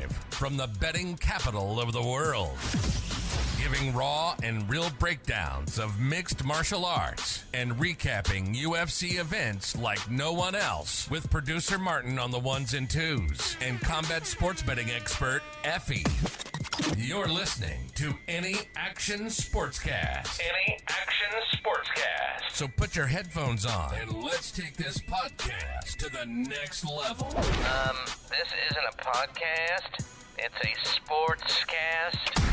Live from the betting capital of the world. Giving raw and real breakdowns of mixed martial arts and recapping UFC events like no one else, with producer Martin on the ones and twos and combat sports betting expert Effie. You're listening to Any Action Sportscast. Any Action Sportscast. So put your headphones on and let's take this podcast to the next level. This isn't a podcast. It's a sportscast.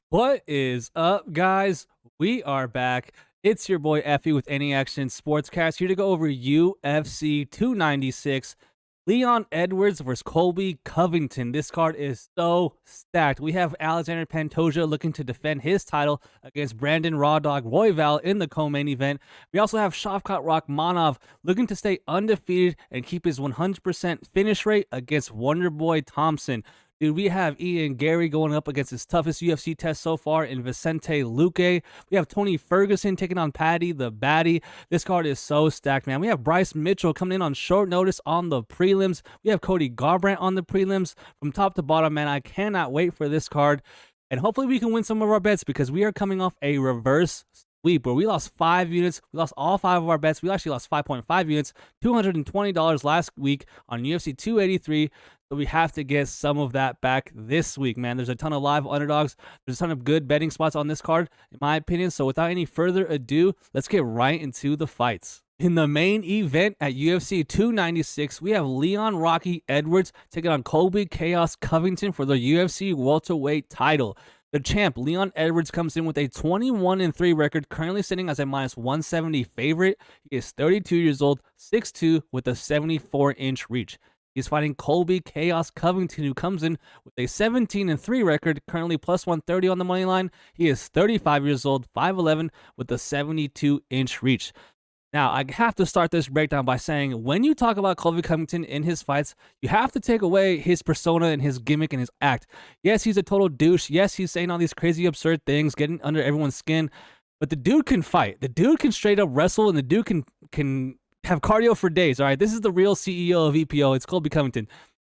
What is up, guys? We are back. It's your boy Effie with Any Action Sportscast, here to go over UFC 296. Leon Edwards versus Colby Covington. This card is so stacked. We have Alexandre Pantoja looking to defend his title against Brandon Raw Dog Royval in the co-main event. We also have Shavkat Rakhmonov looking to stay undefeated and keep his 100% finish rate against Wonderboy Thompson. Dude, we have Ian Garry going up against his toughest UFC test so far in Vicente Luque. We have Tony Ferguson taking on Paddy, the baddie. This card is so stacked, man. We have Bryce Mitchell coming in on short notice on the prelims. We have Cody Garbrandt on the prelims. From top to bottom, man, I cannot wait for this card. And hopefully we can win some of our bets because we are coming off a reverse sweep where we lost 5 units. We lost all 5 of our bets. We actually lost 5.5 units, $220 last week on UFC 283. So we have to get some of that back this week, man. There's a ton of live underdogs. There's a ton of good betting spots on this card, in my opinion. So without any further ado, let's get right into the fights. In the main event at UFC 296, we have Leon Rocky Edwards taking on Colby Chaos Covington for the UFC welterweight title. The champ, Leon Edwards, comes in with a 21-3 record, currently sitting as a -170 favorite. He is 32 years old, 6'2", with a 74-inch reach. He's fighting Colby Chaos Covington, who comes in with a 17-3 record, currently +130 on the money line. He is 35 years old, 5'11", with a 72-inch reach. Now, I have to start this breakdown by saying, when you talk about Colby Covington in his fights, you have to take away his persona and his gimmick and his act. Yes, he's a total douche. Yes, he's saying all these crazy, absurd things, getting under everyone's skin. But the dude can fight. The dude can straight up wrestle, and the dude can have cardio for days. All right, this is the real CEO of EPO. It's Colby Covington.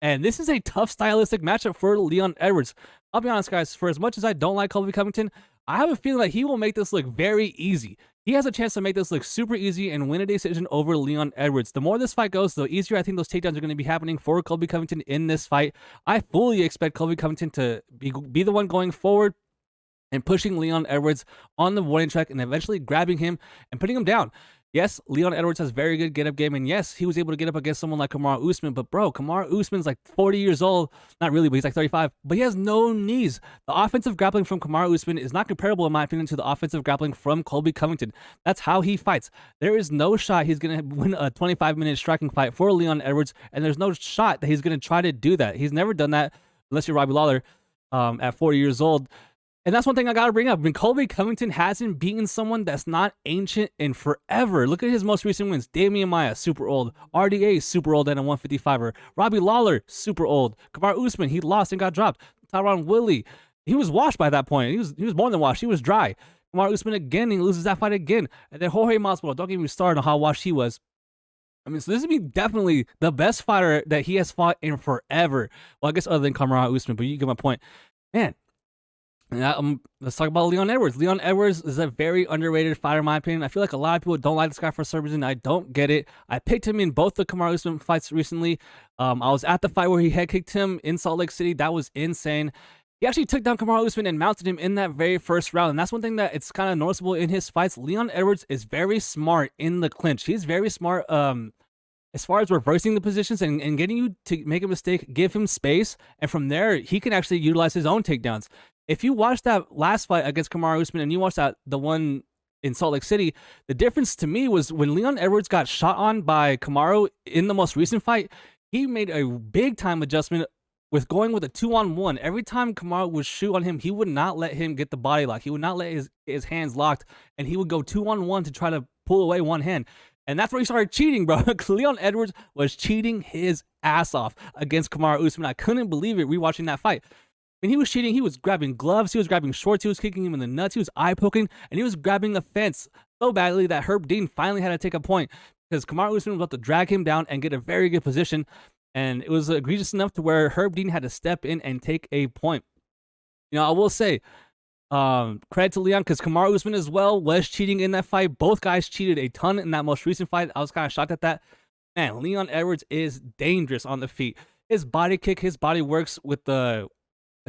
And this is a tough stylistic matchup for Leon Edwards. I'll be honest, guys, for as much as I don't like Colby Covington, I have a feeling like he will make this look very easy. He has a chance to make this look super easy and win a decision over Leon Edwards. The more this fight goes, the easier I think those takedowns are going to be happening for Colby Covington in this fight. I fully expect Colby Covington to be the one going forward and pushing Leon Edwards on the warning track and eventually grabbing him and putting him down. Yes, Leon Edwards has very good get-up game, and yes, he was able to get up against someone like Kamaru Usman, but bro, Kamaru Usman's like 40 years old. Not really, but he's like 35, but he has no knees. The offensive grappling from Kamaru Usman is not comparable, in my opinion, to the offensive grappling from Colby Covington. That's how he fights. There is no shot he's going to win a 25-minute striking fight for Leon Edwards, and there's no shot that he's going to try to do that. He's never done that, unless you're Robbie Lawler at 40 years old. And that's one thing I got to bring up. When Colby Covington hasn't beaten someone that's not ancient in forever. Look at his most recent wins. Damian Maia, super old. RDA, super old and a 155er. Robbie Lawler, super old. Kamaru Usman, he lost and got dropped. Tyron Woodley, he was washed by that point. He was more than washed. He was dry. Kamaru Usman again, he loses that fight again. And then Jorge Masvidal, don't get me started on how washed he was. I mean, so this is definitely the best fighter that he has fought in forever. Well, I guess other than Kamaru Usman, but you get my point. Man. Let's talk about Leon Edwards. Leon Edwards is a very underrated fighter, in my opinion. I feel like a lot of people don't like this guy for some reason. I don't get it. I picked him in both the Kamaru Usman fights recently. I was at the fight where he head kicked him in Salt Lake City. That was insane. He actually took down Kamaru Usman and mounted him in that very first round. And that's one thing that it's kind of noticeable in his fights. Leon Edwards is very smart in the clinch. He's very smart as far as reversing the positions and getting you to make a mistake, give him space. And from there, he can actually utilize his own takedowns. If you watch that last fight against Kamaru Usman and you watch the one in Salt Lake City, the difference to me was when Leon Edwards got shot on by Kamaru in the most recent fight, he made a big-time adjustment with going with a 2-on-1. Every time Kamaru would shoot on him, he would not let him get the body lock. He would not let his hands locked, and he would go 2-on-1 to try to pull away one hand. And that's where he started cheating, bro. Leon Edwards was cheating his ass off against Kamaru Usman. I couldn't believe it rewatching that fight. When he was cheating, he was grabbing gloves, he was grabbing shorts, he was kicking him in the nuts, he was eye-poking, and he was grabbing the fence so badly that Herb Dean finally had to take a point because Kamaru Usman was about to drag him down and get a very good position. and it was egregious enough to where Herb Dean had to step in and take a point. I will say, credit to Leon because Kamaru Usman as well was cheating in that fight. Both guys cheated a ton in that most recent fight. I was kind of shocked at that. Man, Leon Edwards is dangerous on the feet. His body kick, his body works with the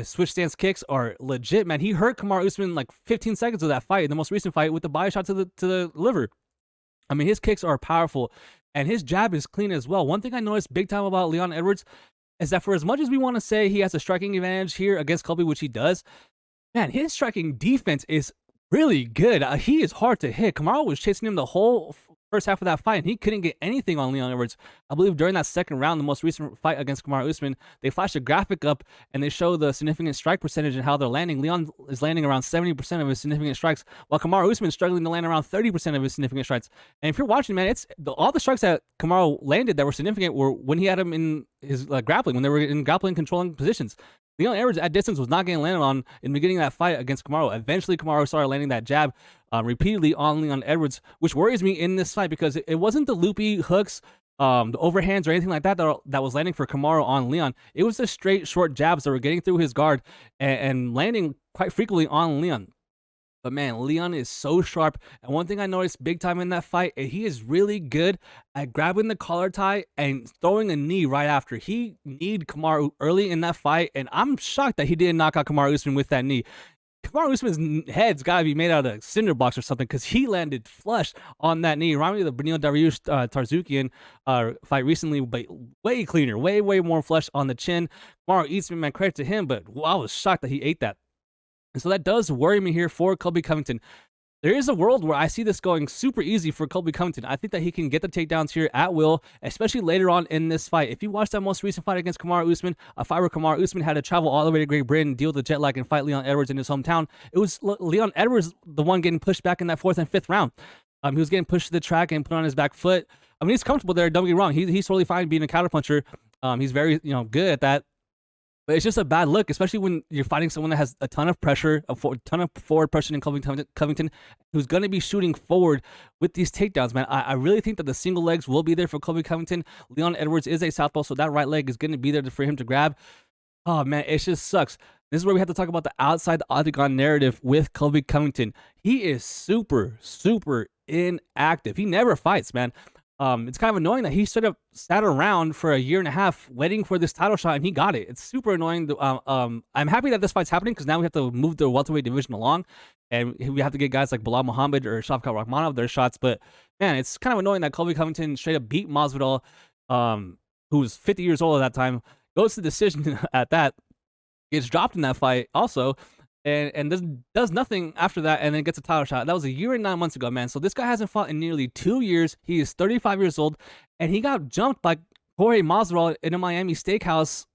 switch stance kicks are legit, man. He hurt Kamaru Usman like 15 seconds of that fight, in the most recent fight, with the body shot to the liver. I mean, his kicks are powerful, and his jab is clean as well. One thing I noticed big time about Leon Edwards is that for as much as we want to say he has a striking advantage here against Colby, which he does, man, his striking defense is really good. He is hard to hit. Kamaru was chasing him the whole first half of that fight, and he couldn't get anything on Leon Edwards. I believe during that second round, the most recent fight against Kamaru Usman, they flashed a graphic up, and they show the significant strike percentage and how they're landing. Leon is landing around 70% of his significant strikes, while Kamaru Usman is struggling to land around 30% of his significant strikes. And if you're watching, man, all the strikes that Kamaru landed that were significant were when he had him in his grappling, when they were in grappling controlling positions. Leon Edwards at distance was not getting landed on in the beginning of that fight against Kamaru. Eventually, Kamaru started landing that jab repeatedly on Leon Edwards, which worries me in this fight because it wasn't the loopy hooks, the overhands, or anything like that that was landing for Kamaru on Leon. It was the straight, short jabs that were getting through his guard and landing quite frequently on Leon. But man, Leon is so sharp. And one thing I noticed big time in that fight, he is really good at grabbing the collar tie and throwing a knee right after. He kneed Kamaru early in that fight, and I'm shocked that he didn't knock out Kamaru Usman with that knee. Kamaru Usman's head's got to be made out of cinder blocks or something because he landed flush on that knee. Reminded me of the Benil Dariush Tarzukian fight recently, but way cleaner, way more flush on the chin. Kamaru Usman, man, credit to him, but I was shocked that he ate that. And so that does worry me here for Colby Covington. There is a world where I see this going super easy for Colby Covington. I think that he can get the takedowns here at will, especially later on in this fight. If you watch that most recent fight against Kamaru Usman, a fight where Kamaru Usman had to travel all the way to Great Britain, deal with the jet lag, and fight Leon Edwards in his hometown, it was Leon Edwards the one getting pushed back in that 4th and 5th round. He was getting pushed to the track and put on his back foot. I mean, he's comfortable there, don't get me wrong. He's totally fine being a counterpuncher. He's very good at that. But it's just a bad look, especially when you're fighting someone that has a ton of pressure, a ton of forward pressure in Covington, who's going to be shooting forward with these takedowns, man. I really think that the single legs will be there for Colby Covington. Leon Edwards is a southpaw, so that right leg is going to be there for him to grab. Oh, man, it just sucks. This is where we have to talk about the outside the octagon narrative with Colby Covington. He is super inactive. He never fights, man. It's kind of annoying that he sat around for a year and a half waiting for this title shot, and he got it. It's super annoying. I'm happy that this fight's happening because now we have to move the welterweight division along, and we have to get guys like Belal Muhammad or Shavkat Rakhmonov their shots. But man, it's kind of annoying that Colby Covington straight up beat Masvidal, who was 50 years old at that time, goes to decision at that, gets dropped in that fight also. And does nothing after that, and then gets a title shot. That was a year and 9 months ago, man. So this guy hasn't fought in nearly 2 years. He is 35 years old, and he got jumped by Jorge Masvidal in a Miami steakhouse,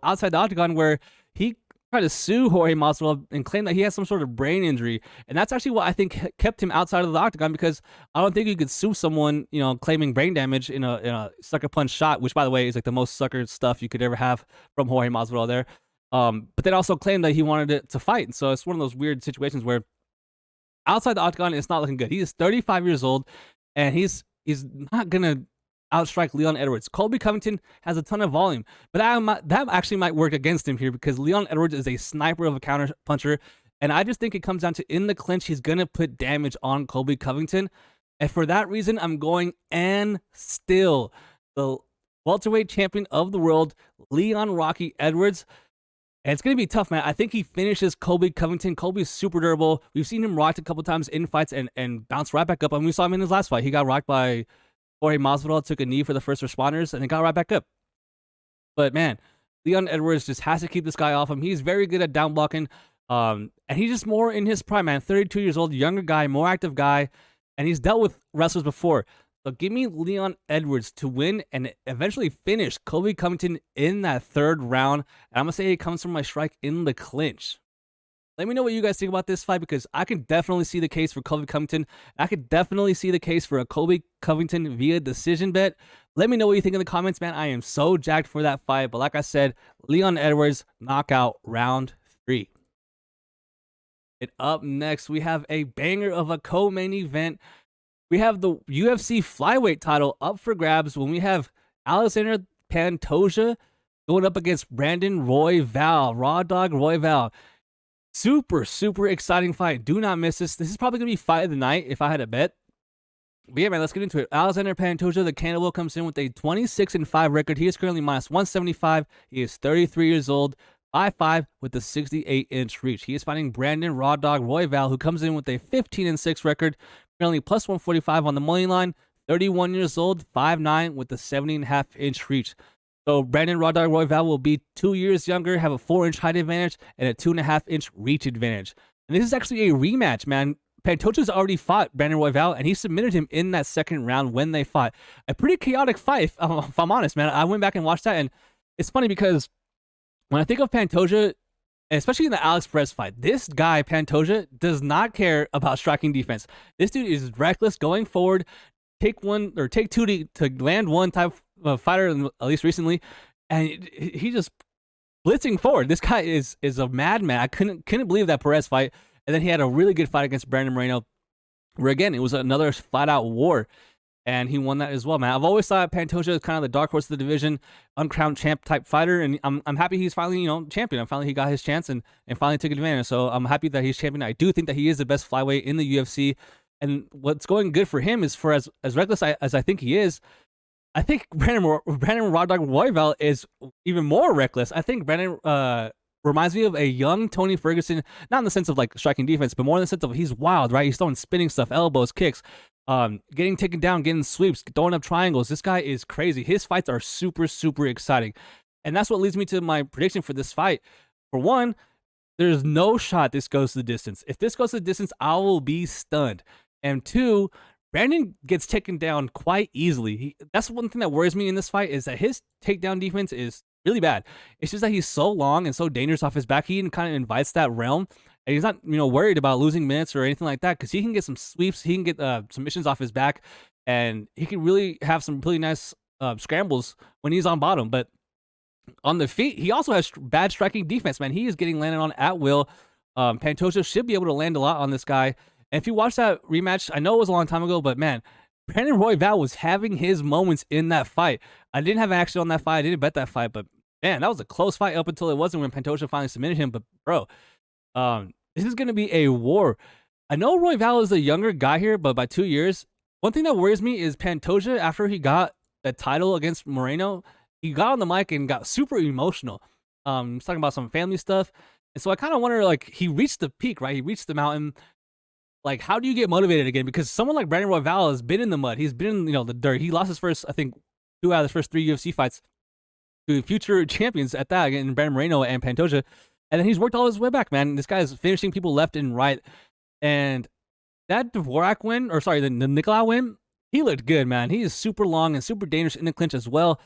outside the octagon, where he tried to sue Jorge Masvidal and claim that he has some sort of brain injury. And that's actually what I think kept him outside of the octagon, because I don't think you could sue someone, claiming brain damage in a sucker punch shot, which, by the way, is like the most sucker stuff you could ever have from Jorge Masvidal there. But then also claimed that he wanted it to fight. And so it's one of those weird situations where outside the octagon, it's not looking good. He is 35 years old, and he's not going to outstrike Leon Edwards. Colby Covington has a ton of volume, but that actually might work against him here because Leon Edwards is a sniper of a counter puncher. And I just think it comes down to in the clinch, he's going to put damage on Colby Covington. And for that reason, I'm going and still the welterweight champion of the world, Leon Rocky Edwards. And it's going to be tough, man. I think he finishes Colby Covington. Colby's super durable. We've seen him rocked a couple times in fights and bounce right back up. I mean, we saw him in his last fight. He got rocked by Jorge Masvidal, took a knee for the first responders, and then got right back up. But, man, Leon Edwards just has to keep this guy off him. He's very good at down blocking, and he's just more in his prime, man. 32 years old, younger guy, more active guy, and he's dealt with wrestlers before. So give me Leon Edwards to win and eventually finish Colby Covington in that 3rd round. And I'm going to say it comes from my strike in the clinch. Let me know what you guys think about this fight, because I can definitely see the case for Colby Covington. I could definitely see the case for a Colby Covington via decision bet. Let me know what you think in the comments, man. I am so jacked for that fight. But like I said, Leon Edwards, knockout round 3. And up next, we have a banger of a co-main event. We have the UFC flyweight title up for grabs when we have Alexandre Pantoja going up against Brandon Royval, Raw Dog Royval. Super, super exciting fight. Do not miss this. This is probably going to be fight of the night if I had a bet. But yeah, man, let's get into it. Alexandre Pantoja, the cannibal, comes in with a 26-5 record. He is currently minus 175. He is 33 years old, 5'5", with a 68-inch reach. He is fighting Brandon Raw Dog Royval, who comes in with a 15-6 record, currently plus 145 on the money line, 31 years old, 5'9", with a 70.5-inch reach. So Brandon Raw Dog Royval will be 2 years younger, have a 4-inch height advantage, and a 2.5-inch reach advantage. And this is actually a rematch, man. Pantoja's already fought Brandon Royval, and he submitted him in that second round when they fought. A pretty chaotic fight, if I'm honest, man. I went back and watched that, and it's funny because when I think of Pantoja, especially in the Alex Perez fight, this guy, Pantoja, does not care about striking defense. This dude is reckless going forward, take one or take two to land one type of fighter, at least recently, and he just blitzing forward. This guy is a madman. I couldn't believe that Perez fight. And then he had a really good fight against Brandon Moreno, where again, it was another flat-out war, and he won that as well, man. I've always thought Pantoja is kind of the dark horse of the division, uncrowned champ type fighter, and I'm happy he's finally, champion. I'm finally he got his chance and finally took advantage. So I'm happy that he's champion. I do think that he is the best flyweight in the UFC, and what's going good for him is for as reckless as I think he is. I think Brandon Raw Dog Royval is even more reckless. I think Brandon reminds me of a young Tony Ferguson, not in the sense of like striking defense, but more in the sense of he's wild, right? He's throwing spinning stuff, elbows, kicks, getting taken down, getting sweeps, throwing up triangles. This guy is crazy. His fights are super, super exciting. And that's what leads me to my prediction for this fight. For one, there's no shot this goes to the distance. If this goes to the distance, I will be stunned. And two, Brandon gets taken down quite easily. That's one thing that worries me in this fight is that his takedown defense is really bad. It's just that he's so long and so dangerous off his back. He kind of invites that realm, and he's not, worried about losing minutes or anything like that because he can get some sweeps, he can get submissions off his back, and he can really have some really nice scrambles when he's on bottom. But on the feet, he also has bad striking defense, man. He is getting landed on at will. Pantoja should be able to land a lot on this guy. And if you watch that rematch, I know it was a long time ago, but man, Brandon Royval was having his moments in that fight. I didn't have action on that fight. I didn't bet that fight, but man, that was a close fight up until it wasn't when Pantoja finally submitted him. But bro, this is going to be a war. I know Royval is a younger guy here, but by 2 years, one thing that worries me is Pantoja, after he got the title against Moreno, he got on the mic and got super emotional. He's talking about some family stuff. And so I kind of wonder, like, he reached the peak, right? He reached the mountain. Like, how do you get motivated again? Because someone like Brandon Royval has been in the mud. He's been in, the dirt. He lost his first, I think, 2 out of his first 3 UFC fights to future champions at that, again, Brandon Moreno and Pantoja. And then he's worked all his way back, man. This guy is finishing people left and right. And that Dvorak win, or sorry, the Nicolau win, he looked good, man. He is super long and super dangerous in the clinch as well.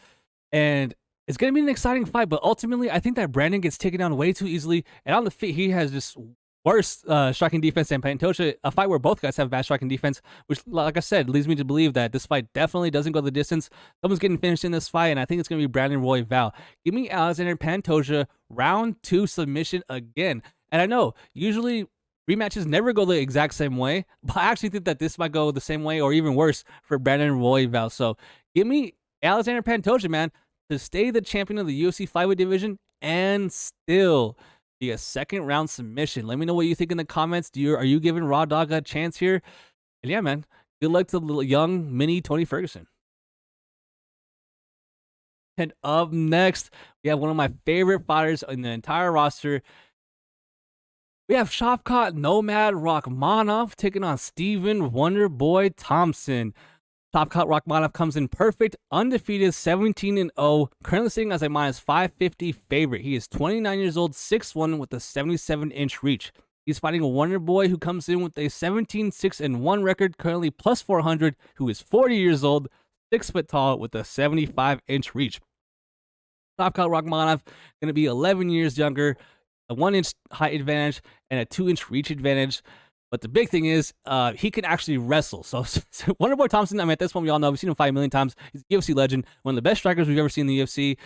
And it's going to be an exciting fight. But ultimately, I think that Brandon gets taken down way too easily. And on the feet, he has just worse striking defense than Pantoja, a fight where both guys have bad striking defense, which, like I said, leads me to believe that this fight definitely doesn't go the distance. Someone's getting finished in this fight, and I think it's going to be Brandon Royval. Give me Alexandre Pantoja, round 2 submission again. And I know, usually rematches never go the exact same way, but I actually think that this might go the same way or even worse for Brandon Royval. So give me Alexandre Pantoja, man, to stay the champion of the UFC flyweight division and still be a second round submission. Let me know what you think in the comments. Are you giving Raw Dog a chance here? And yeah, man, good luck to the young mini Tony Ferguson. And up next, we have one of my favorite fighters in the entire roster. We have Shavkat Nomad Rakhmonov taking on Steven Wonderboy Thompson. Shavkat Rakhmonov comes in perfect, undefeated, 17-0, currently sitting as a minus 550 favorite. He is 29 years old, 6'1", with a 77-inch reach. He's fighting a Wonder Boy who comes in with a 17-6-1 record, currently plus 400, who is 40 years old, 6 foot tall, with a 75-inch reach. Shavkat Rakhmonov going to be 11 years younger, a 1-inch height advantage, and a 2-inch reach advantage. But the big thing is, he can actually wrestle. So Wonderboy Thompson, I mean, at this point, we all know, we've seen him fight a million times. He's a UFC legend, one of the best strikers we've ever seen in the UFC.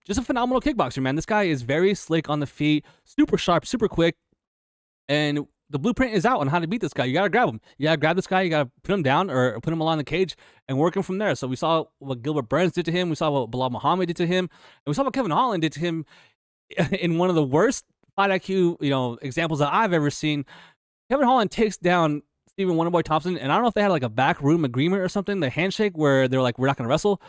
Just a phenomenal kickboxer, man. This guy is very slick on the feet, super sharp, super quick. And the blueprint is out on how to beat this guy. You gotta grab him. You gotta grab this guy. You gotta put him down or put him along the cage and work him from there. So we saw what Gilbert Burns did to him. We saw what Bilal Muhammad did to him, and we saw what Kevin Holland did to him in one of the worst fight IQ examples that I've ever seen. Kevin Holland takes down Stephen Wonderboy Thompson, and I don't know if they had like a backroom agreement or something, the handshake where they're like, we're not gonna wrestle.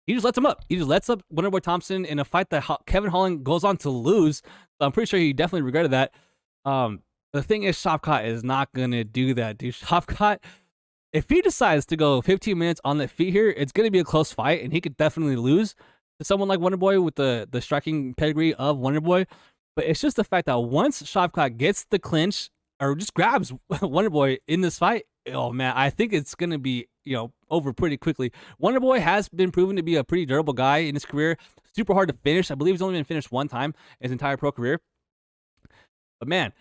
He just lets him up. He just lets up Wonderboy Thompson in a fight that Kevin Holland goes on to lose. So I'm pretty sure he definitely regretted that. The thing is, Shavkat is not going to do that, dude. Shavkat, if he decides to go 15 minutes on the feet here, it's going to be a close fight, and he could definitely lose to someone like Wonderboy with the striking pedigree of Wonderboy. But it's just the fact that once Shavkat gets the clinch or just grabs Wonderboy in this fight, oh, man, I think it's going to be, over pretty quickly. Wonderboy has been proven to be a pretty durable guy in his career. Super hard to finish. I believe he's only been finished one time in his entire pro career. But, man,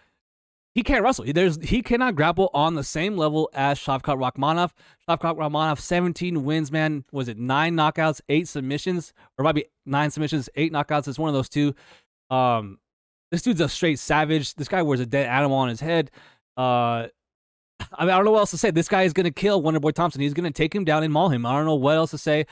he can't wrestle. He cannot grapple on the same level as Shavkat Rakhmonov. Shavkat Rakhmonov, 17 wins, man. Was it 9 knockouts, 8 submissions? Or maybe 9 submissions, 8 knockouts. It's one of those two. This dude's a straight savage. This guy wears a dead animal on his head. I don't know what else to say. This guy is going to kill Wonderboy Thompson. He's going to take him down and maul him. I don't know what else to say.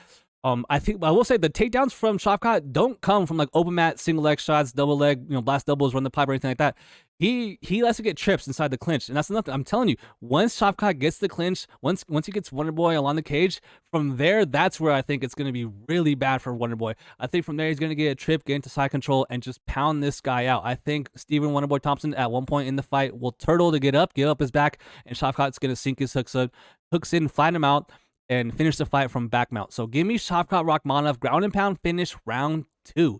I will say the takedowns from Shavkat don't come from like open mat, single leg shots, double leg, blast doubles, run the pipe, or anything like that. He likes to get trips inside the clinch, and that's nothing. I'm telling you, once Shavkat gets the clinch, once he gets Wonderboy along the cage, from there, that's where I think it's going to be really bad for Wonderboy. I think from there he's going to get a trip, get into side control, and just pound this guy out. I think Stephen Wonderboy Thompson at one point in the fight will turtle to get up his back, and Shavkat's going to sink his hooks in, flatten him out, and finish the fight from back mount. So give me Shavkat Rakhmonov, ground and pound finish, round 2.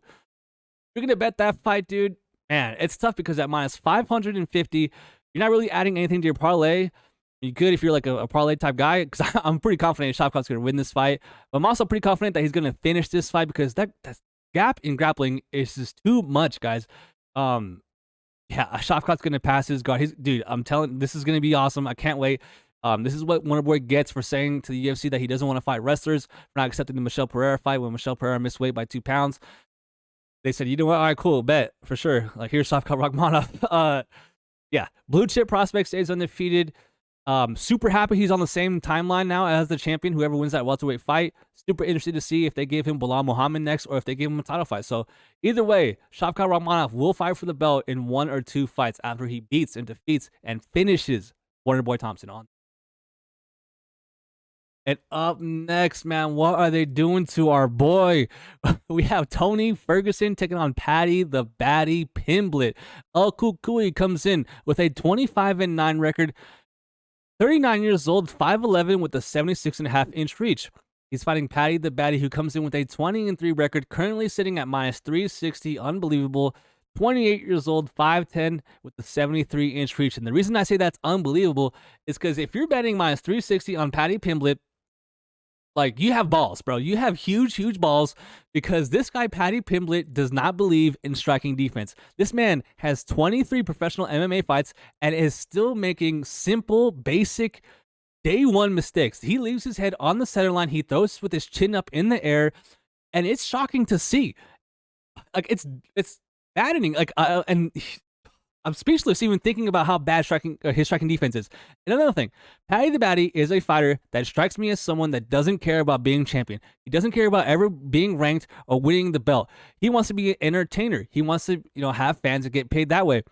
You're going to bet that fight, dude? Man, it's tough because at minus 550, you're not really adding anything to your parlay. You could if you're like a parlay type guy, because I'm pretty confident Shavkat's going to win this fight. But I'm also pretty confident that he's going to finish this fight because that gap in grappling is just too much, guys. Yeah, Shavkat's going to pass his guard. Dude, I'm telling this is going to be awesome. I can't wait. This is what Wonderboy gets for saying to the UFC that he doesn't want to fight wrestlers, for not accepting the Michelle Pereira fight when Michelle Pereira missed weight by 2 pounds. They said, you know what? All right, cool, bet for sure. Like, here's Shavkat Rakhmonov. Yeah, blue chip prospect stays undefeated. Super happy he's on the same timeline now as the champion. Whoever wins that welterweight fight. Super interested to see if they give him Bilal Muhammad next or if they give him a title fight. So either way, Shavkat Rakhmonov will fight for the belt in 1 or 2 fights after he beats and defeats and finishes Wonderboy Thompson on. And up next, man, what are they doing to our boy? We have Tony Ferguson taking on Paddy the Baddy Pimblett. El Kukui comes in with a 25-9 record, 39 years old, 5'11", with a 76.5-inch reach. He's fighting Paddy the Baddy, who comes in with a 20-3 record, currently sitting at minus 360. Unbelievable. 28 years old, 5'10", with a 73-inch reach. And the reason I say that's unbelievable is because if you're betting minus 360 on Paddy Pimblett, like, you have balls, bro. You have huge balls, because this guy, Paddy Pimblett, does not believe in striking defense. This man has 23 professional MMA fights and is still making simple, basic, day one mistakes. He leaves his head on the center line. He throws with his chin up in the air, and it's shocking to see. Like, it's maddening. Like, and I'm speechless even thinking about how bad his striking defense is. And another thing, Paddy the Baddy is a fighter that strikes me as someone that doesn't care about being champion. He doesn't care about ever being ranked or winning the belt. He wants to be an entertainer. He wants to, have fans and get paid that way.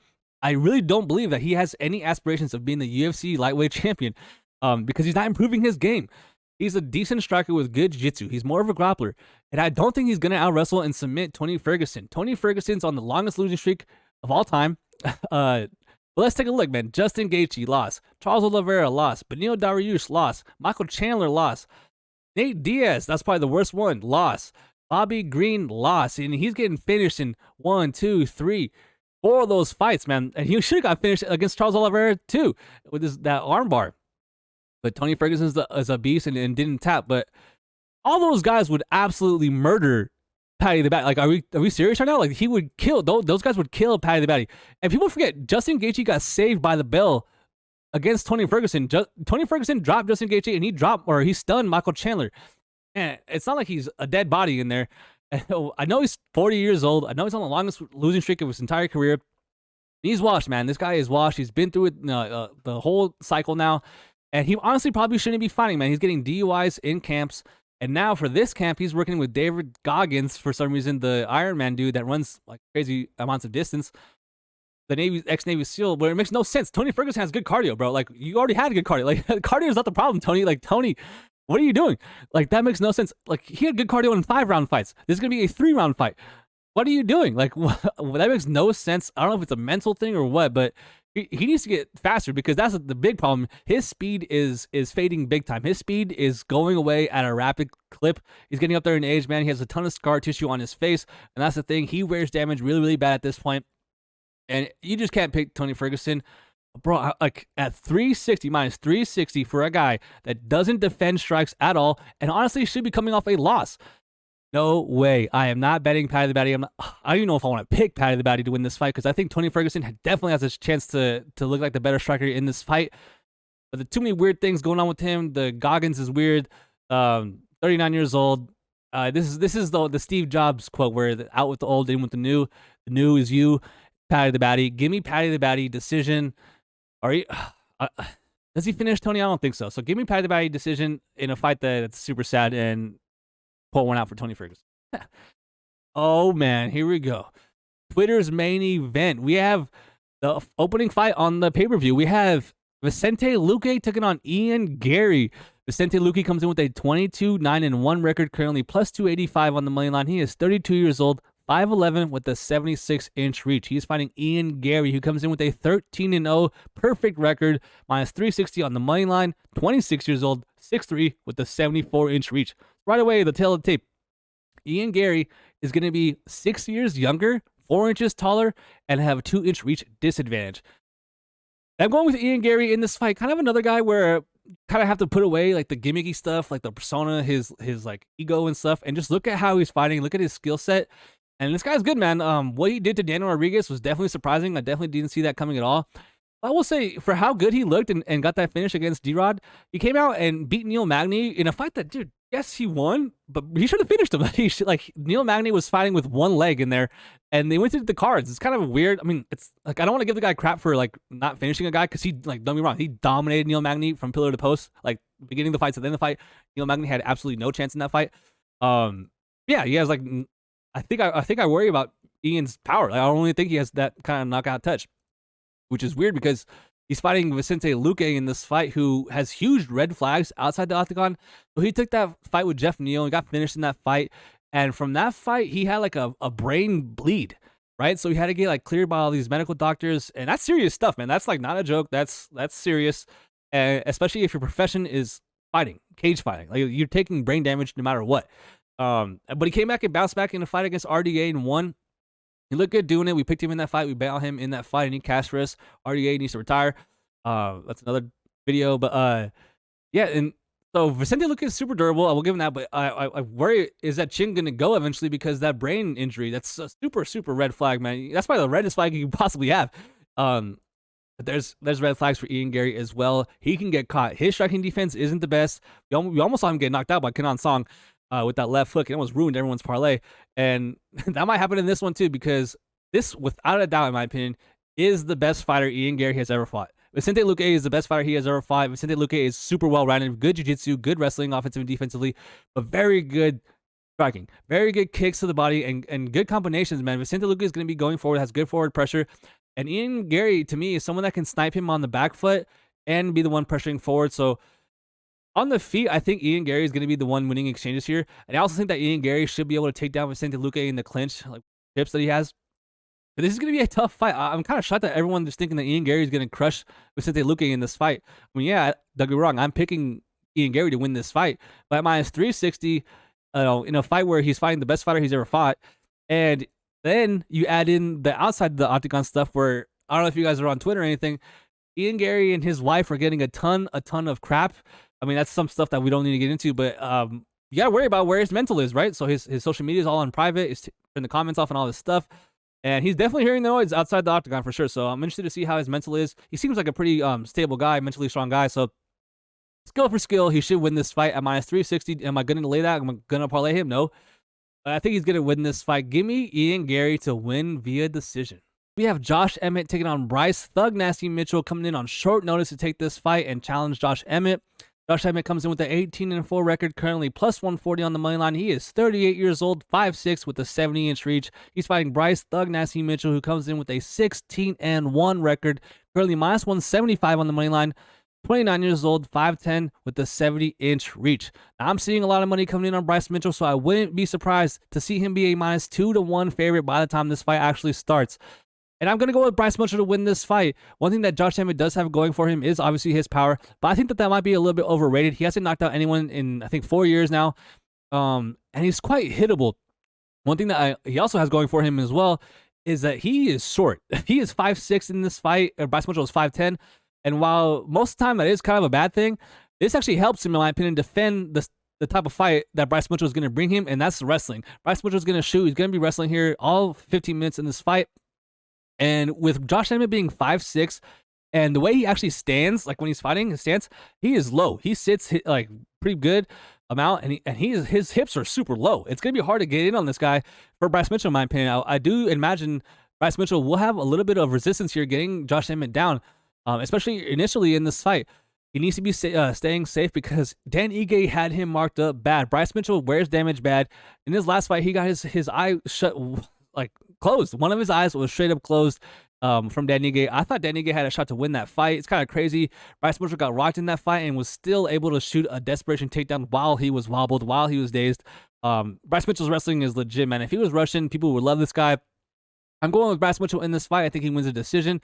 I really don't believe that he has any aspirations of being the UFC lightweight champion, because he's not improving his game. He's a decent striker with good jiu-jitsu. He's more of a grappler. And I don't think he's going to out-wrestle and submit Tony Ferguson. Tony Ferguson's on the longest losing streak of all time. But let's take a look, man. Justin Gaethje lost. Charles Oliveira lost. Benil Dariush lost. Michael Chandler lost. Nate Diaz, that's probably the worst one, lost. Bobby Green lost. And he's getting finished in 1, 2, 3, 4 of those fights, man. And he should have got finished against Charles Oliveira too, with that armbar. But Tony Ferguson is a beast and didn't tap. But all those guys would absolutely murder Paddy the Baddy. Like, are we serious right now? Like, he would kill, those guys would kill Paddy the Baddy. And people forget, Justin Gaethje got saved by the bell against Tony Ferguson. Tony Ferguson dropped Justin Gaethje, and he stunned Michael Chandler. And it's not like he's a dead body in there. And I know he's 40 years old. I know he's on the longest losing streak of his entire career. He's washed, man. This guy is washed. He's been through it the whole cycle now. And he honestly probably shouldn't be fighting, man. He's getting DUIs in camps. And now for this camp, he's working with David Goggins for some reason, the Ironman dude that runs like crazy amounts of distance. The ex-Navy SEAL, where it makes no sense. Tony Ferguson has good cardio, bro. Like, you already had good cardio. Like, cardio is not the problem, Tony. Like, Tony, what are you doing? Like, that makes no sense. Like, he had good cardio in 5-round fights. This is going to be a 3-round fight. What are you doing? Like, that makes no sense. I don't know if it's a mental thing or what, but he needs to get faster because that's the big problem. His speed is fading big time. His speed is going away at a rapid clip. He's getting up there in age, man. He has a ton of scar tissue on his face, and that's the thing. He wears damage really, really bad at this point. And you just can't pick Tony Ferguson. Bro, like at 360, minus 360 for a guy that doesn't defend strikes at all and honestly should be coming off a loss. No way. I am not betting Paddy the Baddy. I don't even know if I want to pick Paddy the Baddy to win this fight because I think Tony Ferguson definitely has a chance to look like the better striker in this fight. But there's too many weird things going on with him. The Goggins is weird. 39 years old. This is the Steve Jobs quote where out with the old, in with the new. The new is you. Paddy the Baddy. Give me Paddy the Baddy decision. Does he finish Tony? I don't think so. So give me Paddy the Baddy decision in a fight that's super sad and pull one out for Tony Ferguson. Oh, man. Here we go. Twitter's main event. We have the opening fight on the pay-per-view. We have Vicente Luque taking on Ian Garry. Vicente Luque comes in with a 22-9-1 record, currently plus 285 on the money line. He is 32 years old, 5'11", with a 76-inch reach. He's fighting Ian Garry, who comes in with a 13-0 perfect record, minus 360 on the money line, 26 years old, 6'3", with a 74-inch reach. Right away, the tail of the tape. Ian Garry is going to be 6 years younger, 4 inches taller, and have a 2-inch reach disadvantage. I'm going with Ian Garry in this fight. Kind of another guy where kind of have to put away like the gimmicky stuff, like the persona, his like ego and stuff, and just look at how he's fighting, look at his skill set. And this guy's good, man. What he did to Daniel Rodriguez was definitely surprising. I definitely didn't see that coming at all. I will say, for how good he looked and got that finish against D-Rod, he came out and beat Neil Magny in a fight that, dude, yes, he won, but he should have finished him. Neil Magny was fighting with one leg in there, and they went through the cards. It's kind of weird. I mean, it's like I don't want to give the guy crap for like not finishing a guy because he, like, don't get me wrong, he dominated Neil Magny from pillar to post, like beginning of the fight to the end of the fight. Neil Magny had absolutely no chance in that fight. Yeah, he has like I think I worry about Ian's power. Like, I don't really think he has that kind of knockout touch, which is weird because he's fighting Vicente Luque in this fight, who has huge red flags outside the octagon. So he took that fight with Jeff Neal and got finished in that fight. And from that fight, he had like a brain bleed, right? So he had to get like cleared by all these medical doctors, and that's serious stuff, man. That's like not a joke. That's serious, and especially if your profession is fighting, cage fighting. Like, you're taking brain damage no matter what. But he came back and bounced back in a fight against RDA and won. He looked good doing it. We picked him in that fight. We bailed him in that fight, and he cashed for us. RDA needs to retire. That's another video. But yeah, and so Vicente Luque is super durable. I will give him that. But I worry, is that chin going to go eventually because that brain injury? That's a super, super red flag, man. That's probably the reddest flag you could possibly have. But there's red flags for Ian Garry as well. He can get caught. His striking defense isn't the best. We almost saw him get knocked out by Kenan Song. With that left hook, it almost ruined everyone's parlay. And that might happen in this one too, because this, without a doubt, in my opinion, is the best fighter Ian Garry has ever fought. Vicente Luque is the best fighter he has ever fought. Vicente Luque is super well-rounded, good jiu-jitsu, good wrestling, offensive and defensively, but very good striking. Very good kicks to the body and good combinations, man. Vicente Luque is going to be going forward, has good forward pressure. And Ian Garry, to me, is someone that can snipe him on the back foot and be the one pressuring forward. So on the feet, I think Ian Garry is going to be the one winning exchanges here. And I also think that Ian Garry should be able to take down Vicente Luque in the clinch, like tips that he has. But this is going to be a tough fight. I'm kind of shocked that everyone is thinking that Ian Garry is going to crush Vicente Luque in this fight. I mean, yeah, don't get me wrong. I'm picking Ian Garry to win this fight. But at minus 360, in a fight where he's fighting the best fighter he's ever fought. And then you add in the outside the octagon stuff where, I don't know if you guys are on Twitter or anything, Ian Garry and his wife are getting a ton of crap. I mean, that's some stuff that we don't need to get into, but you gotta worry about where his mental is, right? So his social media is all on private. He's turning the comments off and all this stuff, and he's definitely hearing the noise outside the octagon for sure. So I'm interested to see how his mental is. He seems like a pretty stable guy, mentally strong guy. So skill for skill, he should win this fight at minus 360. Am I going to lay that? Am I going to parlay him? No. But I think he's going to win this fight. Give me Ian Garry to win via decision. we have Josh Emmett taking on Bryce. Thug Nasty Mitchell coming in on short notice to take this fight and challenge Josh Emmett. Josh Emmett comes in with an 18-4 record, currently plus 140 on the money line. He is 38 years old, 5'6", with a 70-inch reach. He's fighting Bryce Thug Nasty Mitchell, who comes in with a 16-1 record, currently minus 175 on the money line. 29 years old, 5'10", with a 70-inch reach. Now, I'm seeing a lot of money coming in on Bryce Mitchell, so I wouldn't be surprised to see him be a minus 2-1 favorite by the time this fight actually starts. And I'm going to go with Bryce Mitchell to win this fight. One thing that Josh Emmett does have going for him is obviously his power, but I think that might be a little bit overrated. He hasn't knocked out anyone in, I think, 4 years now, and he's quite hittable. One thing that he also has going for him as well is that he is short. He is 5'6" in this fight. Bryce Mitchell is 5'10", and while most of the time that is kind of a bad thing, this actually helps him, in my opinion, defend the type of fight that Bryce Mitchell is going to bring him, and that's wrestling. Bryce Mitchell is going to shoot. He's going to be wrestling here all 15 minutes in this fight. And with Josh Emmett being 5'6", and the way he actually stands, like when he's fighting, his stance, he is low. He sits like pretty good amount, and his hips are super low. It's gonna be hard to get in on this guy for Bryce Mitchell, in my opinion. I do imagine Bryce Mitchell will have a little bit of resistance here getting Josh Emmett down, especially initially in this fight. He needs to be staying safe because Dan Ige had him marked up bad. Bryce Mitchell wears damage bad. In his last fight, he got his eye shut, like closed. One of his eyes was straight up closed from Dan Ige. I thought Dan Ige had a shot to win that fight. It's kind of crazy. Bryce Mitchell got rocked in that fight and was still able to shoot a desperation takedown while he was wobbled, while he was dazed. Bryce Mitchell's wrestling is legit, man. If he was Russian, people would love this guy. I'm going with Bryce Mitchell in this fight. I think he wins a decision.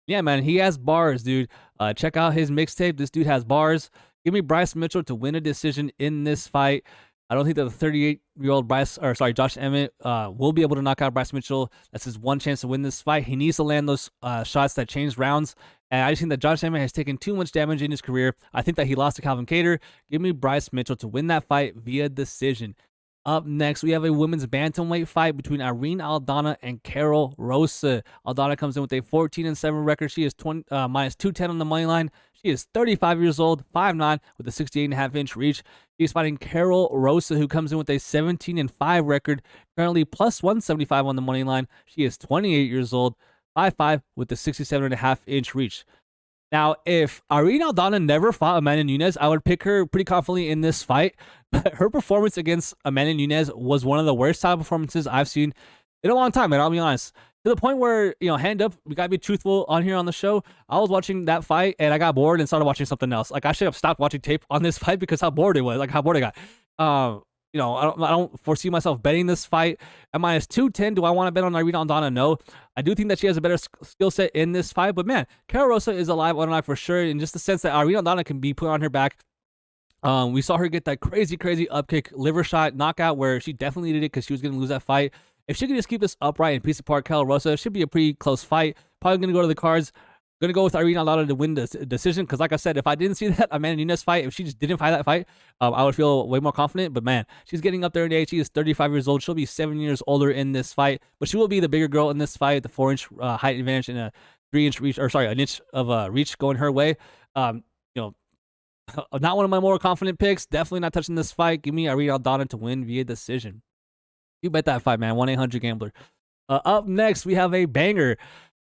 Yeah, man, he has bars, dude. Check out his mixtape. This dude has bars. Give me Bryce Mitchell to win a decision in this fight. I don't think that the 38-year-old Josh Emmett will be able to knock out Bryce Mitchell. That's his one chance to win this fight. He needs to land those shots that change rounds. And I just think that Josh Emmett has taken too much damage in his career. I think that he lost to Calvin Kattar. Give me Bryce Mitchell to win that fight via decision. Up next, we have a women's bantamweight fight between Irene Aldana and Karol Rosa. Aldana comes in with a 14-7 record. She is minus 210 on the money line. She is 35 years old, 5'9", with a 68.5-inch reach. She's fighting Karol Rosa, who comes in with a 17-5 record, currently plus 175 on the money line. She is 28 years old, 5'5", with a 67.5-inch reach. Now, if Irene Aldana never fought Amanda Nunes, I would pick her pretty confidently in this fight. But her performance against Amanda Nunes was one of the worst type performances I've seen in a long time, man. I'll be honest. To the point where, hand up, we gotta be truthful on here on the show. I was watching that fight and I got bored and started watching something else. Like, I should have stopped watching tape on this fight because how bored it was. Like, how bored I got. I don't foresee myself betting this fight at minus 210. Do I want to bet on Irene Aldana? No. I do think that she has a better skill set in this fight. But man, Karol Rosa is a live underdog for sure. In just the sense that Irene Aldana can be put on her back. We saw her get that crazy upkick liver shot knockout where she definitely did it because she was going to lose that fight. If she could just keep this upright and piece apart Karol Rosa, it should be a pretty close fight. Probably going to go to the cards. Going to go with Irene Aldana to win the decision because, like I said, if I didn't see that Amanda Nunes fight, if she just didn't fight that fight, I would feel way more confident. But, man, she's getting up there in age. She is 35 years old. She'll be 7 years older in this fight. But she will be the bigger girl in this fight, the 4-inch height advantage and a 3-inch reach, an inch of reach going her way. Not one of my more confident picks. Definitely not touching this fight. Give me Irene Aldana to win via decision. You bet that fight, man. 1-800-GAMBLER. Up next, we have a banger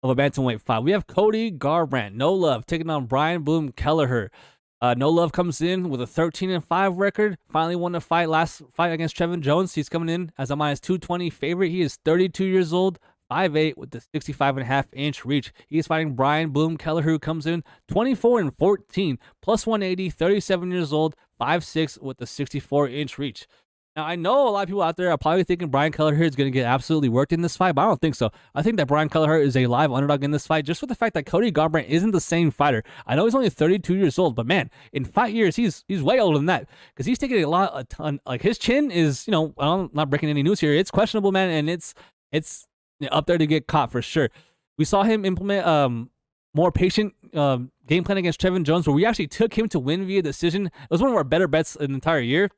of a bantamweight fight. We have Cody Garbrandt, no love, taking on Brian Boom Kelleher. No love comes in with a 13-5 record. Finally won the last fight against Trevin Jones. He's coming in as a minus 220 favorite. He is 32 years old, 5'8", with the 65.5-inch reach. He's fighting Brian Boom Kelleher, who comes in 24-14, plus 180, 37 years old, 5'6", with the 64-inch reach. Now, I know a lot of people out there are probably thinking Brian Kelleher is going to get absolutely worked in this fight, but I don't think so. I think that Brian Kelleher is a live underdog in this fight, just with the fact that Cody Garbrandt isn't the same fighter. I know he's only 32 years old, but man, in 5 years, he's way older than that because he's taking a ton. Like, his chin is, I'm not breaking any news here. It's questionable, man, and it's up there to get caught for sure. We saw him implement more patient game plan against Trevin Jones, where we actually took him to win via decision. It was one of our better bets in the entire year.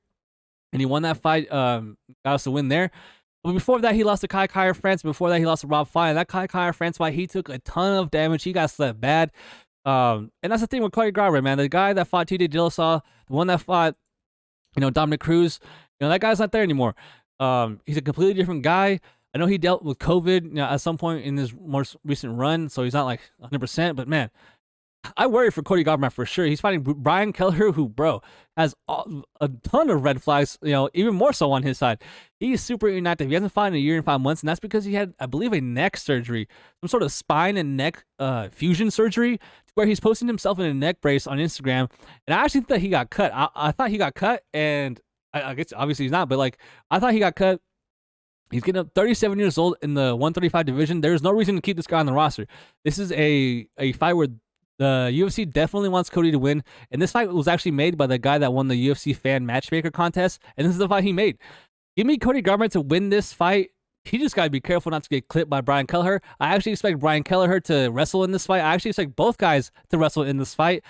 And he won that fight, got us to win there. But before that, he lost to Kai France. Before that, he lost to Rob Fine. That Kai France fight, he took a ton of damage. He got slept bad. And that's the thing with Cody Garbrandt, man. The guy that fought TJ Dillashaw, the one that fought, Dominic Cruz, that guy's not there anymore. He's a completely different guy. I know he dealt with COVID, at some point in his most recent run, so he's not like 100%. But man, I worry for Cody Garbrandt for sure. He's fighting Brian Kelleher, who, bro, has a ton of red flags, even more so on his side. He's super inactive. He hasn't fought in a year and 5 months, and that's because he had, I believe, a neck surgery, some sort of spine and neck fusion surgery, where he's posting himself in a neck brace on Instagram. And I actually thought he got cut. I thought he got cut, and I guess obviously he's not, but like I thought he got cut. He's getting up 37 years old in the 135 division. There's no reason to keep this guy on the roster. This is a fight where the UFC definitely wants Cody to win, and this fight was actually made by the guy that won the UFC fan matchmaker contest, and this is the fight he made. Give me Cody Garbrandt to win this fight. He just got to be careful not to get clipped by Brian Kelleher. I actually expect Brian Kelleher to wrestle in this fight. I actually expect both guys to wrestle in this fight.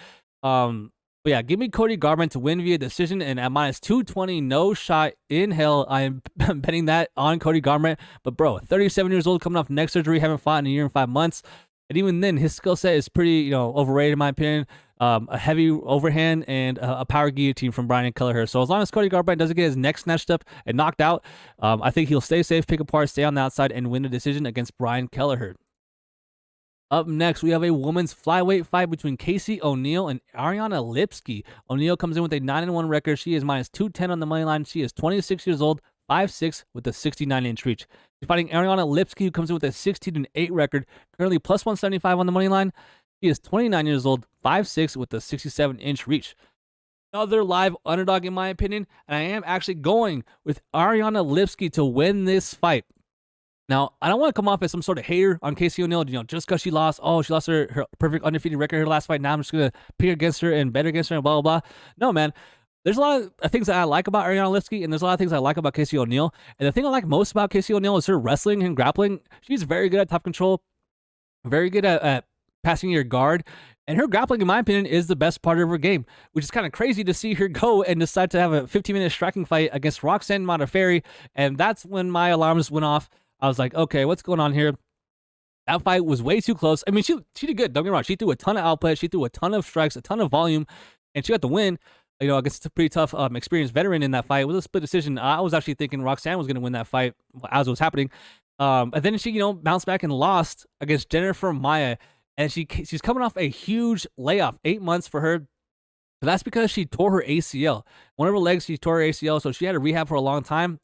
But yeah, give me Cody Garbrandt to win via decision, and at minus 220, no shot in hell, I am betting that on Cody Garbrandt. But bro, 37 years old, coming off neck surgery, haven't fought in a year and 5 months. And even then, his skill set is pretty, overrated in my opinion. A heavy overhand and a power guillotine from Brian Kelleher. So as long as Cody Garbrandt doesn't get his neck snatched up and knocked out, I think he'll stay safe, pick apart, stay on the outside, and win the decision against Brian Kelleher. Up next, we have a women's flyweight fight between Casey O'Neill and Ariane Lipski. O'Neill comes in with a 9-1 record. She is minus 210 on the money line. She is 26 years old, 5'6", with a 69-inch reach. She's fighting Ariane Lipski, who comes in with a 16-8 record, currently plus 175 on the money line. She is 29 years old, 5'6", with a 67-inch reach. Another live underdog, in my opinion, and I am actually going with Ariane Lipski to win this fight. Now, I don't want to come off as some sort of hater on Casey O'Neill, just because she lost. Oh, she lost her perfect undefeated record her last fight. Now I'm just going to pick against her and bet against her and blah, blah, blah. No, man. There's a lot of things that I like about Ariane Lipski, and there's a lot of things I like about Casey O'Neill. And the thing I like most about Casey O'Neill is her wrestling and grappling. She's very good at top control, very good at passing your guard. And her grappling, in my opinion, is the best part of her game, which is kind of crazy to see her go and decide to have a 15-minute striking fight against Roxanne Modafferi. And that's when my alarms went off. I was like, okay, what's going on here? That fight was way too close. I mean, she did good. Don't get me wrong. She threw a ton of output. She threw a ton of strikes, a ton of volume, and she got the win. Against a pretty tough, experienced veteran in that fight. It was a split decision. I was actually thinking Roxanne was going to win that fight as it was happening. And then she, bounced back and lost against Jennifer Maia. And she's coming off a huge layoff, 8 months for her. But that's because she tore her ACL. One of her legs, she tore her ACL, so she had to rehab for a long time.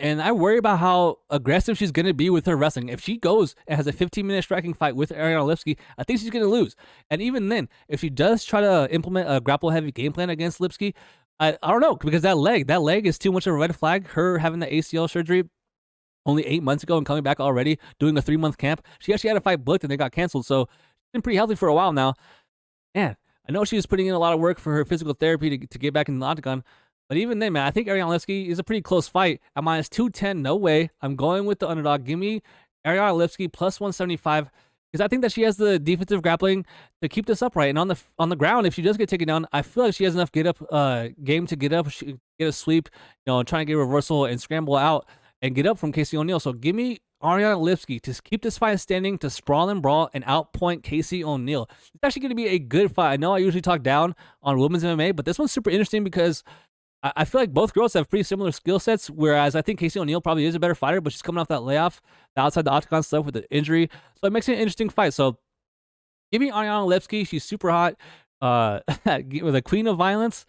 And I worry about how aggressive she's going to be with her wrestling. If she goes and has a 15-minute striking fight with Ariane Lipski, I think she's going to lose. And even then, if she does try to implement a grapple-heavy game plan against Lipski, I don't know, because that leg is too much of a red flag. Her having the ACL surgery only 8 months ago and coming back already, doing a 3-month camp. She actually had a fight booked and they got canceled. So she's been pretty healthy for a while now. Man, I know she was putting in a lot of work for her physical therapy to get back in the octagon. But even then, man, I think Ariane Lipski is a pretty close fight. At minus 210, no way. I'm going with the underdog. Give me Ariane Lipski plus 175 because I think that she has the defensive grappling to keep this upright. And on the ground, if she does get taken down, I feel like she has enough game to get up, get a sweep, trying to get a reversal and scramble out and get up from Casey O'Neill. So give me Ariane Lipski to keep this fight standing, to sprawl and brawl and outpoint Casey O'Neill. It's actually going to be a good fight. I know I usually talk down on women's MMA, but this one's super interesting because I feel like both girls have pretty similar skill sets, whereas I think Casey O'Neill probably is a better fighter, but she's coming off that layoff, the outside the octagon stuff with the injury. So it makes it an interesting fight. So give me Ariane Lipski. She's super hot. The queen of violence.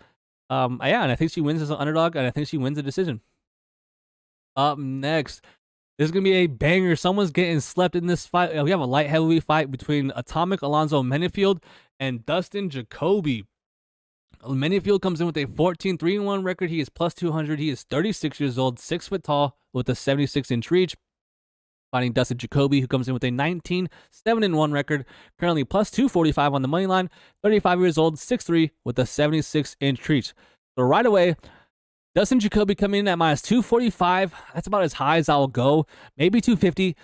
And I think she wins as an underdog, and I think she wins the decision. Up next, this is going to be a banger. Someone's getting slept in this fight. We have a light heavyweight fight between Atomic Alonzo Menifield and Dustin Jacoby. Menifield comes in with a 14-3-1 record. He is plus 200. He is 36 years old, 6 foot tall, with a 76-inch reach. Fighting Dustin Jacoby, who comes in with a 19-7-1 record, currently plus 245 on the money line, 35 years old, 6'3", with a 76-inch reach. So right away, Dustin Jacoby coming in at minus 245. That's about as high as I will go. Maybe 250.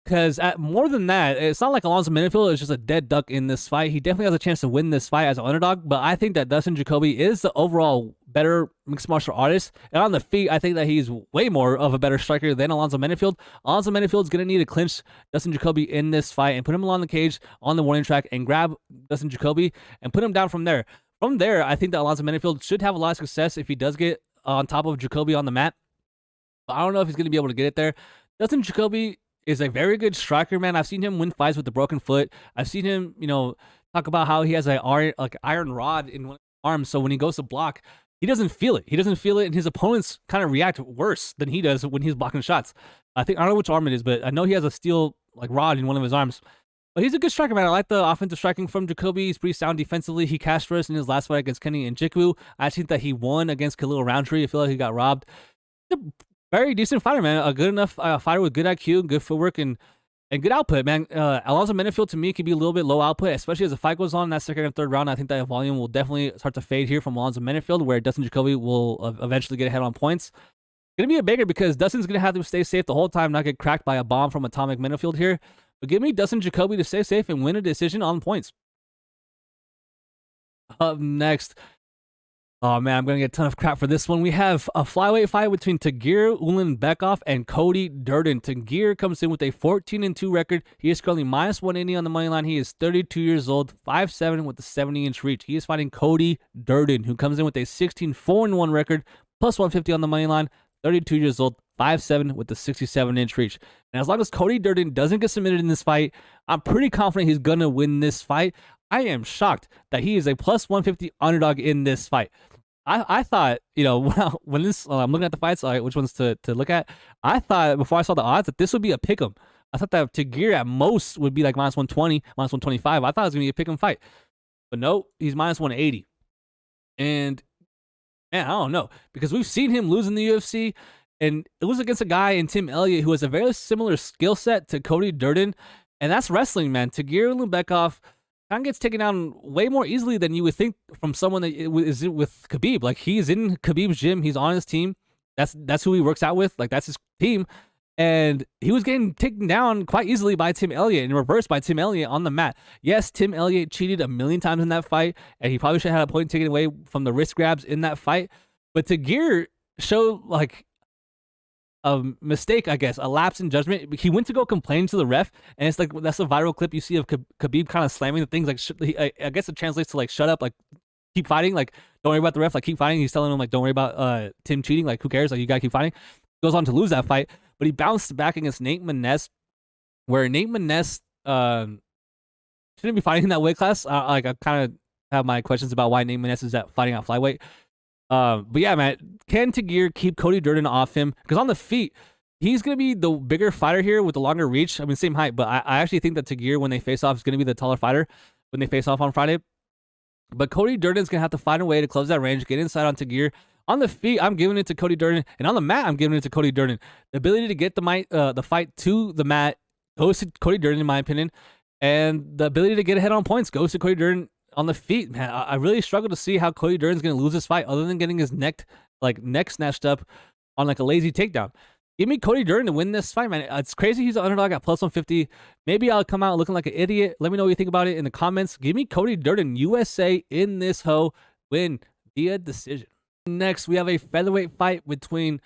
Because at more than that, it's not like Alonzo Menifield is just a dead duck in this fight. He definitely has a chance to win this fight as an underdog, but I think that Dustin Jacoby is the overall better mixed martial artist. And on the feet, I think that he's way more of a better striker than Alonzo Menifield. Alonzo Menifield is going to need to clinch Dustin Jacoby in this fight and put him along the cage on the warning track and grab Dustin Jacoby and put him down from there. From there, I think that Alonzo Menifield should have a lot of success if he does get on top of Jacoby on the mat. But I don't know if he's going to be able to get it there. Dustin Jacoby is a very good striker, man. I've seen him win fights with the broken foot. I've seen him, talk about how he has an iron rod in one of his arms. So when he goes to block, he doesn't feel it. He doesn't feel it, and his opponents kind of react worse than he does when he's blocking shots. I don't know which arm it is, but I know he has a steel rod in one of his arms. But he's a good striker, man. I like the offensive striking from Jacoby. He's pretty sound defensively. He cashed for us in his last fight against Kenny and Njoku. I think that he won against Khalil Roundtree. I feel like he got robbed. He's a very decent fighter, man. A good enough fighter with good IQ, good footwork, and good output, man. Alonzo Menifield, to me, could be a little bit low output, especially as the fight goes on in that second and third round. I think that volume will definitely start to fade here from Alonzo Menifield, where Dustin Jacoby will eventually get ahead on points. Going to be a banger because Dustin's going to have to stay safe the whole time, not get cracked by a bomb from Atomic Menifield here. But give me Dustin Jacoby to stay safe and win a decision on points. Up next, oh man, I'm going to get a ton of crap for this one. We have a flyweight fight between Tagir Ulanbekov and Cody Durden. Tagir comes in with a 14-2 record. He is currently minus 180 on the money line. He is 32 years old, 5'7" with a 70-inch reach. He is fighting Cody Durden, who comes in with a 16-4-1 record, plus 150 on the money line, 32 years old, 5'7" with a 67-inch reach. And as long as Cody Durden doesn't get submitted in this fight, I'm pretty confident he's going to win this fight. I am shocked that he is a plus 150 underdog in this fight. I thought, when this, I'm looking at the fights, which ones to look at, I thought before I saw the odds that this would be a pick'em. I thought that Tagir at most would be like minus 120, minus 125. I thought it was going to be a pick'em fight. But no, he's minus 180. And, man, I don't know. Because we've seen him lose in the UFC, and it was against a guy in Tim Elliott who has a very similar skill set to Cody Durden. And that's wrestling, man. Tagir Ulanbekov kind of gets taken down way more easily than you would think from someone that is with Khabib. Like, he's in Khabib's gym. He's on his team. That's who he works out with. Like, that's his team. And he was getting taken down quite easily by Tim Elliott and reversed by Tim Elliott on the mat. Yes, Tim Elliott cheated a million times in that fight, and he probably should have had a point taken away from the wrist grabs in that fight. But Tagir showed, a mistake, I guess, a lapse in judgment. He went to go complain to the ref, and it's that's a viral clip you see of Khabib kind of slamming the things. I guess it translates to shut up, keep fighting, don't worry about the ref, keep fighting. He's telling him don't worry about Tim cheating, who cares, you gotta keep fighting. Goes on to lose that fight, but he bounced back against Nate Maness, where Nate Maness shouldn't be fighting in that weight class. I kind of have my questions about why Nate Maness is fighting at flyweight. But yeah, man, can Tagir keep Cody Durden off him? Because on the feet, he's going to be the bigger fighter here with the longer reach. I mean, same height, but I actually think that Tagir, when they face off, is going to be the taller fighter when they face off on Friday. But Cody Durden's going to have to find a way to close that range, get inside on Tagir. On the feet, I'm giving it to Cody Durden. And on the mat, I'm giving it to Cody Durden. The ability to get the fight to the mat goes to Cody Durden, in my opinion. And the ability to get ahead on points goes to Cody Durden. On the feet, man, I really struggle to see how Cody Durden's going to lose this fight other than getting his neck snatched up on a lazy takedown. Give me Cody Durden to win this fight, man. It's crazy he's an underdog at plus 150. Maybe I'll come out looking like an idiot. Let me know what you think about it in the comments. Give me Cody Durden, USA, in this hoe, win via decision. Next, we have a featherweight fight between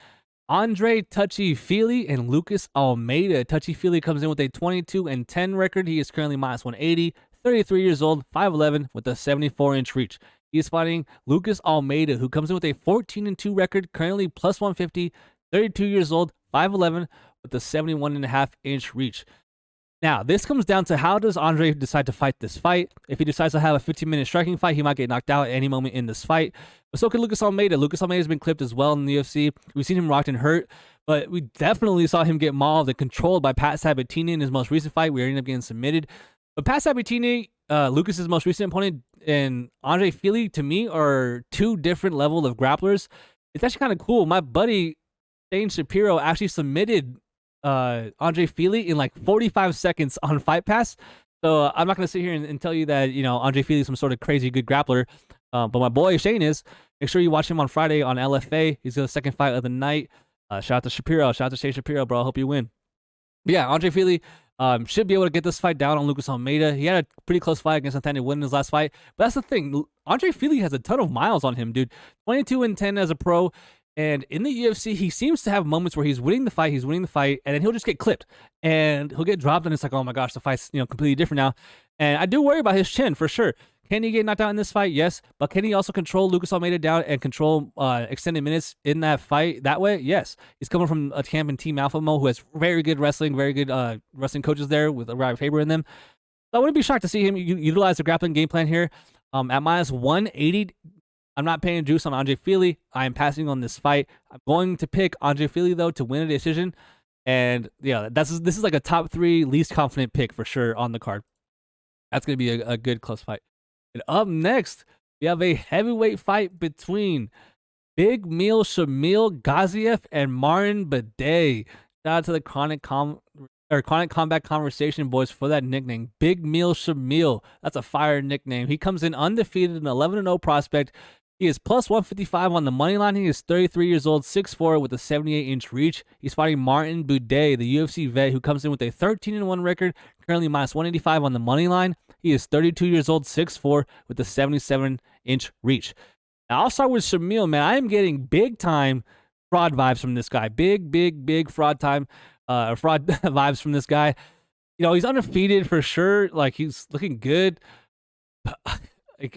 Andre Touchy-Feely and Lucas Almeida. Touchy-Feely comes in with a 22-10 record. He is currently minus 180. 33 years old, 5'11", with a 74-inch reach. He is fighting Lucas Almeida, who comes in with a 14-2 record, currently plus 150, 32 years old, 5'11", with a 71.5-inch reach. Now, this comes down to how does Andre decide to fight this fight. If he decides to have a 15-minute striking fight, he might get knocked out at any moment in this fight. But so could Lucas Almeida. Lucas Almeida has been clipped as well in the UFC. We've seen him rocked and hurt, but we definitely saw him get mauled and controlled by Pat Sabatini in his most recent fight. We ended up getting submitted. But Pat Sabatini, Lucas's most recent opponent, and Andre Feely, to me, are two different level of grapplers. It's actually kind of cool. My buddy, Shane Shapiro, actually submitted Andre Feely in 45 seconds on Fight Pass. So I'm not going to sit here and tell you that, Andre Feely is some sort of crazy good grappler. But my boy Shane is. Make sure you watch him on Friday on LFA. He's got the second fight of the night. Shout out to Shapiro. Shout out to Shane Shapiro, bro. I hope you win. But yeah, Andre Feely should be able to get this fight down on Lucas Almeida. He had a pretty close fight against Nathaniel Wood in his last fight. But that's the thing. Andre Feely has a ton of miles on him, dude. 22-10 as a pro. And in the UFC, he seems to have moments where he's winning the fight, and then he'll just get clipped. And he'll get dropped, and it's like, oh my gosh, the fight's completely different now. And I do worry about his chin, for sure. Can he get knocked out in this fight? Yes. But can he also control Lucas Almeida down and control extended minutes in that fight that way? Yes. He's coming from a camp in Team Alpha Mo, who has very good wrestling, very good wrestling coaches there with Ryan Faber in them. So I wouldn't be shocked to see him utilize the grappling game plan here. At minus 180, I'm not paying juice on Andre Fili. I am passing on this fight. I'm going to pick Andre Fili, though, to win a decision. And yeah, this is like a top 3 least confident pick for sure on the card. That's going to be a good close fight. And up next, we have a heavyweight fight between Big Meal Shamil Gaziev and Martin Bidet. Shout out to the Chronic Combat Conversation boys for that nickname. Big Meal Shamil. That's a fire nickname. He comes in undefeated, an 11-0 prospect. He is plus 155 on the money line. He is 33 years old, 6'4", with a 78-inch reach. He's fighting Martin Bidet, the UFC vet, who comes in with a 13-1 record, currently minus 185 on the money line. He is 32 years old, 6'4", with a 77-inch reach. Now, I'll start with Shamil, man. I am getting big-time fraud vibes from this guy. Big fraud vibes from this guy. You know, he's undefeated for sure. Like, he's looking good.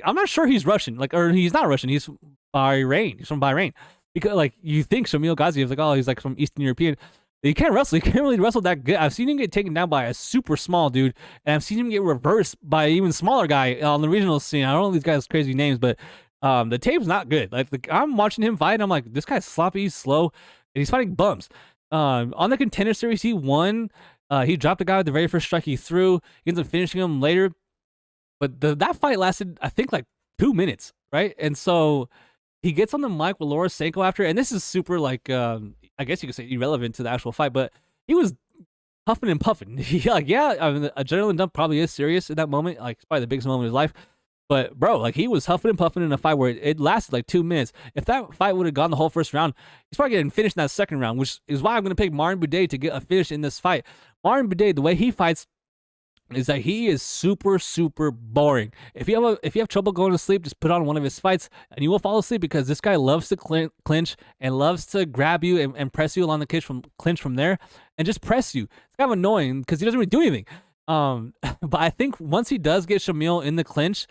I'm not sure he's Russian, or he's not Russian. He's Bahrain. He's from Bahrain. Because, you think Shamil Gaziev is he's from Eastern European. He can't wrestle. He can't really wrestle that good. I've seen him get taken down by a super small dude, and I've seen him get reversed by an even smaller guy on the regional scene. I don't know these guys' crazy names, but the tape's not good. I'm watching him fight, and I'm like, this guy's sloppy, he's slow, and he's fighting bums. On the Contender Series, he won. He dropped the guy with the very first strike he threw. He ends up finishing him later. But that fight lasted, I think, 2 minutes, right? And so he gets on the mic with Laura Sanko after, and this is super, I guess you could say irrelevant to the actual fight, but he was huffing and puffing. Adrenaline dump probably is serious in that moment. It's probably the biggest moment of his life. But, bro, he was huffing and puffing in a fight where it lasted 2 minutes. If that fight would have gone the whole first round, he's probably getting finished in that second round, which is why I'm going to pick Martin Bidet to get a finish in this fight. Martin Bidet, the way he fights, is that he is super boring. If you have trouble going to sleep, just put on one of his fights and you will fall asleep, because this guy loves to clinch and loves to grab you and press you along the clinch from there and just press you. It's kind of annoying because he doesn't really do anything. But I think once he does get Shamil in the clinch,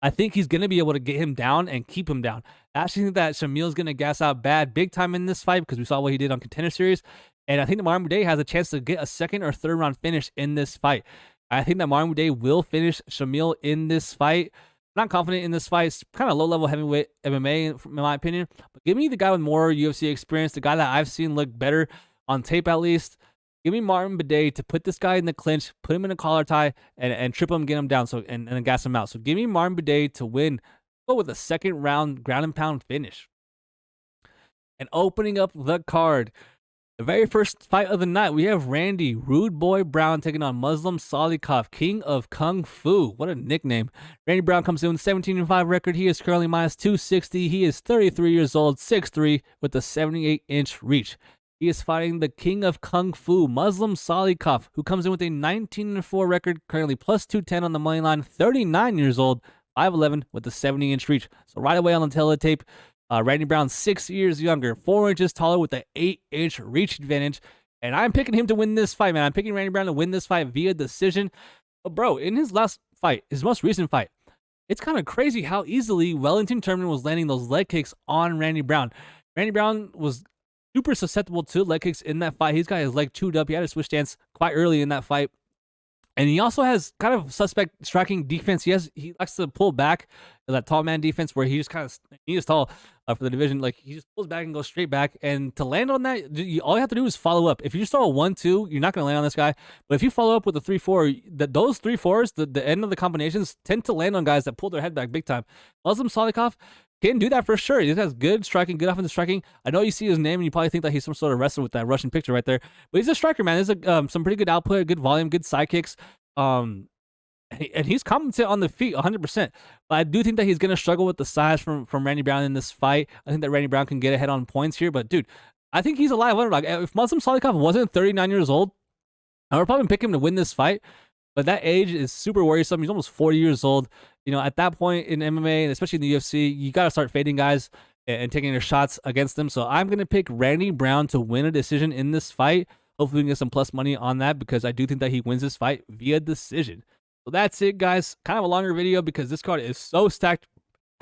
I think he's going to be able to get him down and keep him down. I actually think that Shamil's going to gas out big time in this fight, because we saw what he did on Contender Series. And I think that Martin Bidet has a chance to get a second or third round finish in this fight. I think that Martin Bidet will finish Shamil in this fight. I'm not confident in this fight. It's kind of low-level heavyweight MMA, in my opinion. But give me the guy with more UFC experience, the guy that I've seen look better on tape at least. Give me Martin Bidet to put this guy in the clinch, put him in a collar tie, and trip him, get him down, and then gas him out. So give me Martin Bidet to win. Go with a second round ground and pound finish. And opening up the card, the very first fight of the night, we have Randy Rude Boy Brown taking on Muslim Salikov, King of Kung Fu. What a nickname. Randy Brown comes in with a 17-5 record. He is currently minus 260. He is 33 years old, 6'3", with a 78-inch reach. He is fighting the King of Kung Fu, Muslim Salikov, who comes in with a 19-4 record, currently plus 210 on the money line, 39 years old, 5'11", with a 70-inch reach. So right away on the teletape, Randy Brown 6 years younger, 4 inches taller with an 8-inch reach advantage. And I'm picking him to win this fight, man. I'm picking Randy Brown to win this fight via decision. But, bro, in his last fight, his most recent fight, it's kind of crazy how easily Wellington Turman was landing those leg kicks on Randy Brown. Randy Brown was super susceptible to leg kicks in that fight. He's got his leg chewed up. He had a switch stance quite early in that fight. And he also has kind of suspect striking defense. He likes to pull back, that tall man defense where he just kind of, he is tall for the division. He just pulls back and goes straight back. And to land on that, all you have to do is follow up. If you just throw a 1-2, you're not going to land on this guy. But if you follow up with a 3-4, those 3-4s, the end of the combinations, tend to land on guys that pull their head back big time. Muslim Salikov can do that for sure. He has good striking, good offensive striking. I know you see his name and you probably think that he's some sort of wrestler with that Russian picture right there. But he's a striker, man. There's some pretty good output, good volume, good side kicks. And he's competent on the feet 100%. But I do think that he's going to struggle with the size from Randy Brown in this fight. I think that Randy Brown can get ahead on points here. But, dude, I think he's a live underdog. If Muslim Salikov wasn't 39 years old, I would probably pick him to win this fight. But that age is super worrisome. He's almost 40 years old. You know, at that point in MMA, and especially in the UFC, you got to start fading guys and taking their shots against them. So I'm going to pick Randy Brown to win a decision in this fight. Hopefully we can get some plus money on that, because I do think that he wins this fight via decision. So that's it, guys. Kind of a longer video because this card is so stacked.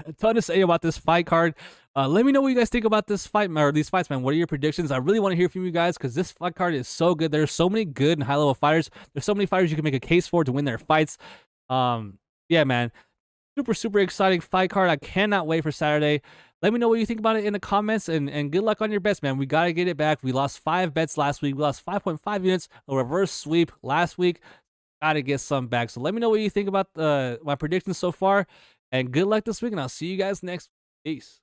A ton to say about this fight card. Let me know what you guys think about this fight, or these fights, man. What are your predictions? I really want to hear from you guys because this fight card is so good. There's so many good and high-level fighters. There's so many fighters you can make a case for to win their fights. Yeah, man. Super exciting fight card. I cannot wait for Saturday. Let me know what you think about it in the comments, and good luck on your bets, man. We got to get it back. We lost 5 bets last week. We lost 5.5 units, a reverse sweep last week. Got to get some back. So let me know what you think about my predictions so far, and good luck this week, and I'll see you guys next week. Peace.